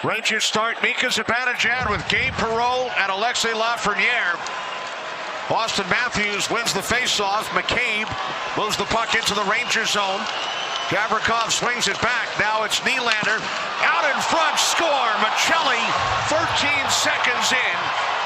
Rangers start Mika Zibanejad with Gabe Perreault and Alexei Lafreniere. Austin Matthews wins the faceoff. McCabe moves the puck into the Rangers zone. Gavrikov swings it back. Now it's Nylander out in front. Score. Michelli 13 seconds in.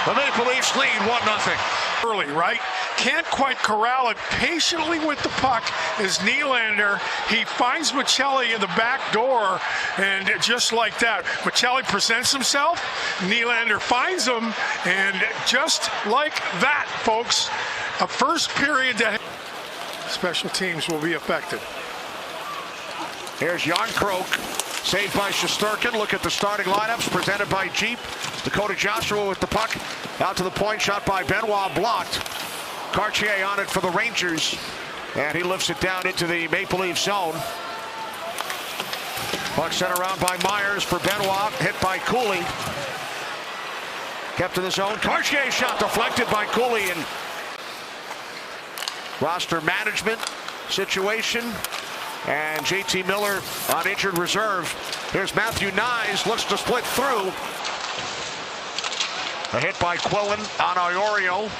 The Maple Leafs lead 1-0. Early, right? Can't quite corral it. Patiently with the puck is Nylander. He finds Michelli in the back door, and just like that, Michelli presents himself. Nylander finds him, and just like that, folks, a first period that special teams will be affected. Here's Jan Krok, saved by Shesterkin. Look at the starting lineups presented by Jeep. Dakota Joshua with the puck out to the point, shot by Benoit, blocked. Cartier on it for the Rangers, and he lifts it down into the Maple Leaf zone. Puck sent around by Myers for Benoit, hit by Cooley. Kept in the zone. Cartier shot deflected by Cooley, and roster management situation. And JT Miller on injured reserve. Here's Matthew Nyes, looks to split through. A hit by Quillen on Iorio.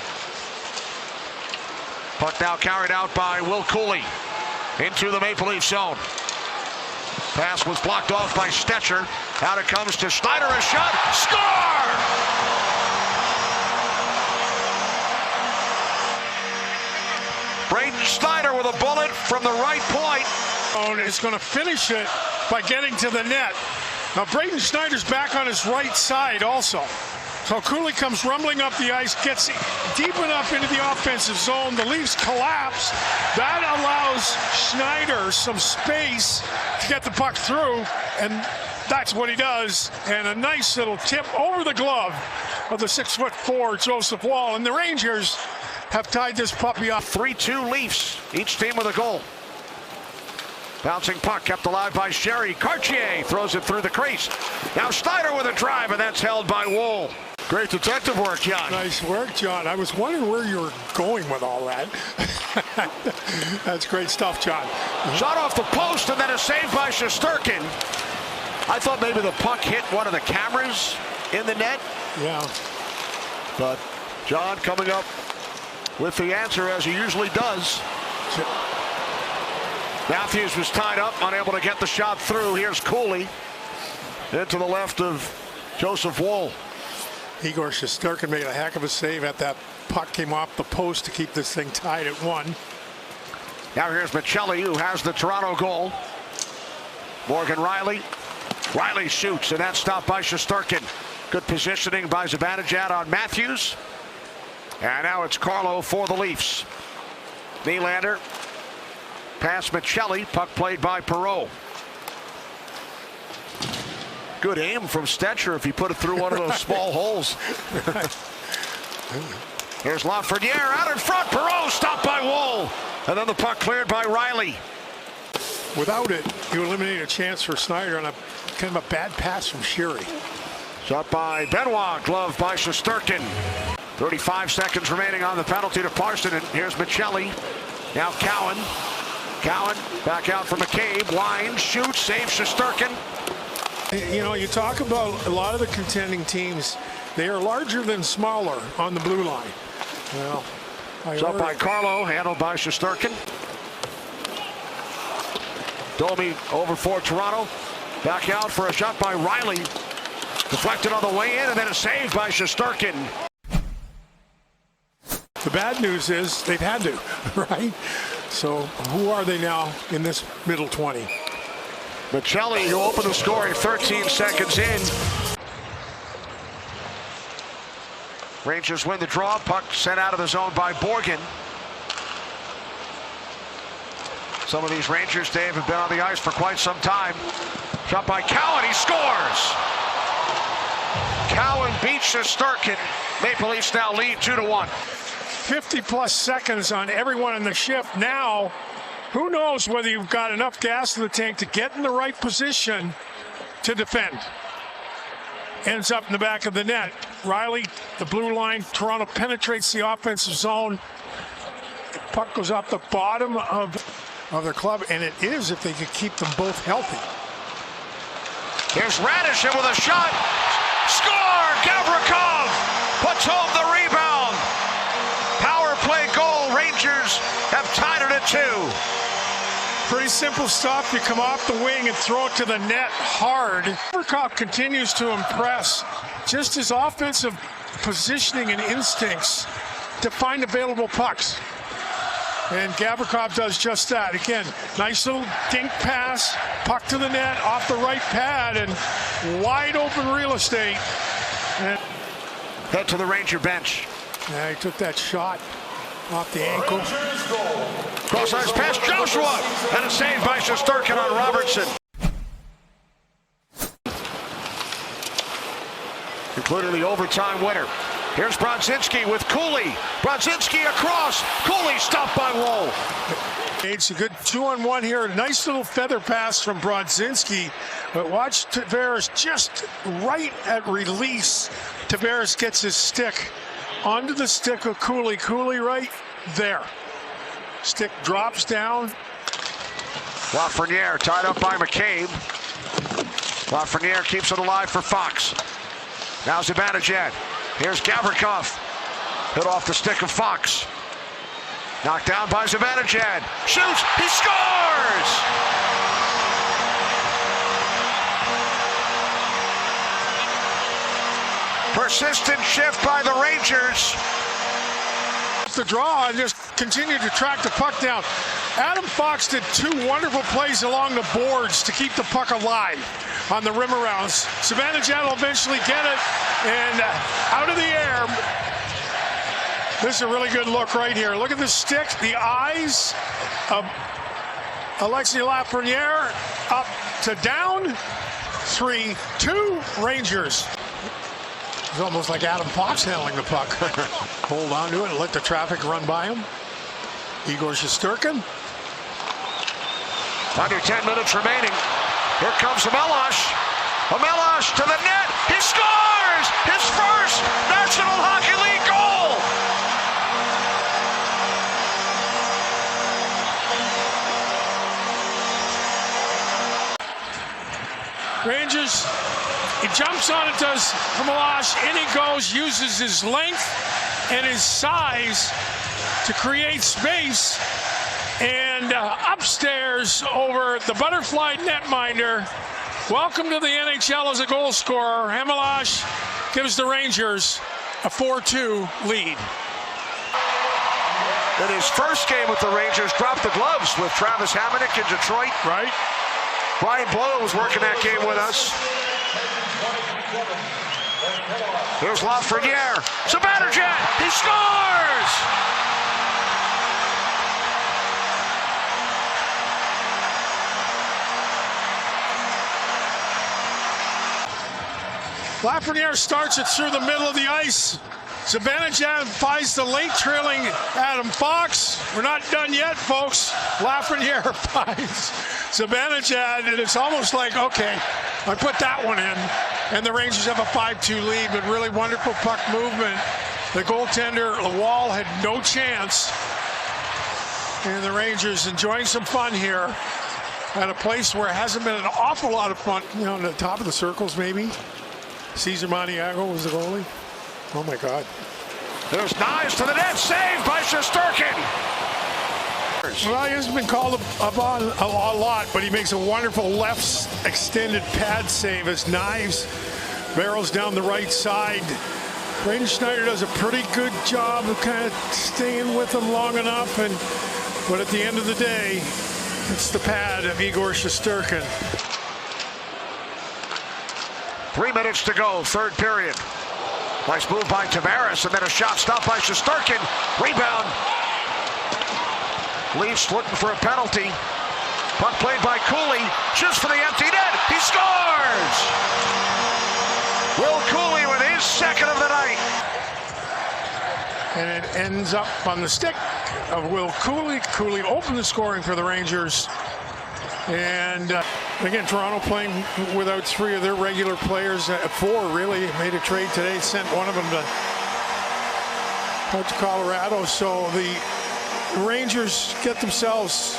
Puck now carried out by Will Cooley into the Maple Leaf zone. Pass was blocked off by Stetcher. Out it comes to Schneider, a shot, score! Braden Schneider with a bullet from the right point. Is going to finish it by getting to the net. Now Braden Schneider's back on his right side also. So Cooley comes rumbling up the ice, gets deep enough into the offensive zone. The Leafs collapse. That allows Schneider some space to get the puck through, and that's what he does. And a nice little tip over the glove of the 6'4" Joseph Woll. And the Rangers have tied this puppy up. 3-2 Leafs, each team with a goal. Bouncing puck kept alive by Sherry. Cartier throws it through the crease. Now Schneider with a drive, and that's held by Woll. Great detective work, John. Nice work, John. I was wondering where you were going with all that. That's great stuff, John. Shot off the post, and then a save by Shesterkin. I thought maybe the puck hit one of the cameras in the net. Yeah. But John coming up with the answer, as he usually does. Matthews was tied up, unable to get the shot through. Here's Cooley into the left of Joseph Woll. Igor Shesterkin made a heck of a save at that puck came off the post to keep this thing tied at 1. Now here's Michelli, who has the Toronto goal. Morgan Riley. Riley shoots, and that's stopped by Shesterkin. Good positioning by Zibanejad on Matthews. And now it's Carlo for the Leafs. Nylander. Pass Michelli, puck played by Perreault. Good aim from Stetcher if he put it through one of those small holes. Here's Lafreniere out in front. Perreault stopped by Woll. And then the puck cleared by Riley. Without it, you eliminate a chance for Schneider on a kind of a bad pass from Sherry. Shot by Benoit, glove by Shesterkin. 35 seconds remaining on the penalty to Parson. And here's Michelli. Now Cowan. Cowan back out for McCabe. Line, shoots, saves Shesterkin. You know, you talk about a lot of the contending teams. They are larger than smaller on the blue line. Well, shot by Carlo, handled by Shesterkin. Domi over for Toronto. Back out for a shot by Riley. Deflected on the way in, and then a save by Shesterkin. The bad news is they've had to, right? So who are they now in this middle 20? Michelli, who opened the scoring 13 seconds in. Rangers win the draw. Puck sent out of the zone by Borgen. Some of these Rangers, Dave, have been on the ice for quite some time. Shot by Cowan, he scores! Cowan beats Shesterkin. Maple Leafs now lead 2-1. 50-plus seconds on everyone in the shift. Now, who knows whether you've got enough gas in the tank to get in the right position to defend. Ends up in the back of the net. Riley, the blue line. Toronto penetrates the offensive zone. The puck goes off the bottom of their club, and it is if they could keep them both healthy. Here's Radishin with a shot. Score! Gavrikov puts home the rebound. Power play goal. Rangers have tied it at 2. Pretty simple stuff. You come off the wing and throw it to the net hard. Gavrikov continues to impress. Just his offensive positioning and instincts to find available pucks. And Gavrikov does just that. Again, nice little dink pass, puck to the net, off the right pad, and wide open real estate. And head to the Ranger bench. Yeah, he took that shot off the ankle. Cross ice pass, Joshua, and a save by Shesterkin on Robertson. Including the overtime winner. Here's Brodzinski with Cooley. Brodzinski across. Cooley stopped by Woll. It's a good 2-on-1 here. A nice little feather pass from Brodzinski. But watch Tavares just right at release. Tavares gets his stick onto the stick of Cooley. Cooley right there. Stick drops down. Lafreniere tied up by McCabe. Lafreniere keeps it alive for Fox. Now Zibanejad. Here's Gavrikov. Hit off the stick of Fox. Knocked down by Zibanejad. Shoots. He scores! Persistent shift by the Rangers. The draw and just continued to track the puck down. Adam Fox did 2 wonderful plays along the boards to keep the puck alive on the rim arounds. Zibanejad will eventually get it, and out of the air. This is a really good look right here. Look at the stick, the eyes of Alexis Lafreniere, up to down. 3-2 Rangers. It's almost like Adam Fox handling the puck. Hold on to it and let the traffic run by him. Igor Shesterkin. Under 10 minutes remaining. Here comes Amelosh. Amelosh to the net. He scores! His first National Hockey League goal! Rangers, he jumps on it, does Amelosh, in he goes, uses his length and his size to create space. And upstairs over the butterfly netminder. Welcome to the NHL as a goal scorer. Amelosh gives the Rangers a 4-2 lead. In his first game with the Rangers, dropped the gloves with Travis Hamonic in Detroit. Right. Brian Boyle was working that game with us. Here's Lafreniere. Zibanejad, he scores! Lafreniere starts it through the middle of the ice. Zibanejad finds the late trailing Adam Fox. We're not done yet, folks. Lafreniere finds Zibanejad, and it's almost like, okay, I put that one in. And the Rangers have a 5-2 lead, but really wonderful puck movement. The goaltender, Wall, had no chance. And the Rangers enjoying some fun here at a place where it hasn't been an awful lot of fun. You know, on the top of the circles, maybe. Cesar Maniago was the goalie. Oh, my God. There's Knives to the net. Saved by Shesterkin. Well, he hasn't been called upon a lot, but he makes a wonderful left extended pad save as Knives barrels down the right side. Braden Schneider does a pretty good job of kind of staying with him long enough, but at the end of the day, it's the pad of Igor Shesterkin. 3 minutes to go, third period. Nice move by Tavares, and then a shot stopped by Shesterkin. Rebound. Leafs looking for a penalty. Puck played by Cooley. Shoots for the empty net. He scores! Will Cooley with his second of the night. And it ends up on the stick of Will Cooley. Cooley opened the scoring for the Rangers. And again, Toronto playing without 3 of their regular players. 4 really made a trade today, sent one of them out to Colorado. So the Rangers get themselves